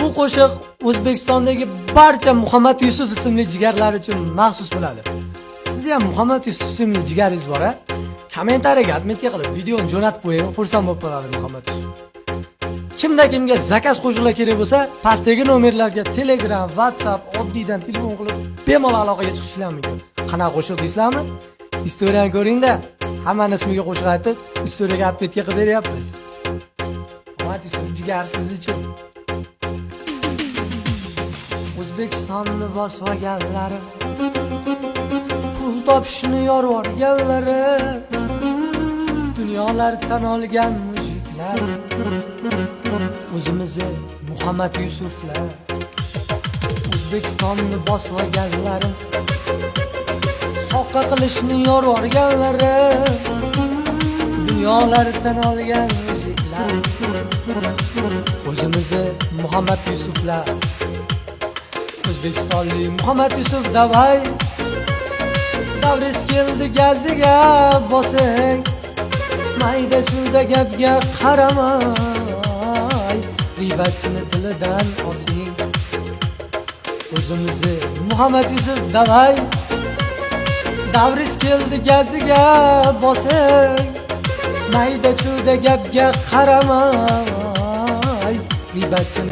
Bu qo'shiq O'zbekistondagi barcha Muhammad Yusuf ismli jigarlar uchun maxsus bo'ladi. Siz ham Muhammad Yusuf ismli jigaringiz bor-a? Kommentariyaga отметка qilib videoni jo'natib qo'ying, xursand bo'lib qoladi Muhammad Yusuf. Kimda-kimga zakaz qo'shiqlar kerak bo'lsa, pastdagi nomerlarga Telegram, WhatsApp oddiydan telefon qilib bemalol aloqaga chiqishlar mumkin. Qanaqa qo'shiq deysizlarmi? Istoriyani ko'ring-da. Hammaning ismiga qo'shiq aytib, istoriyaga отметка qilib beryapmiz. Muhammad Yusuf jigar siz uchun. O'zbekistonni bosmaganlari, pul topishni yorvorganlari, dunyolar tan olgan mujiklar, o'zimizni Muhammad Yusuflar. O'zbekistonni bosmaganlari, soqqa qilishni yorvorganlari, dunyolar tan olgan mujiklar, o'zimizni Muhammad Yusuflar. O'zbekistonlik Muhammad Yusuf davay, davringiz keldi gaziga bosing, mayda chulda gapga qaramay, g'iybatchini tilidan osing. O'zimizni Muhammad Yusuf davay, davringiz keldi gaziga bosing, mayda chulda gapga qaramay, g'iybatchini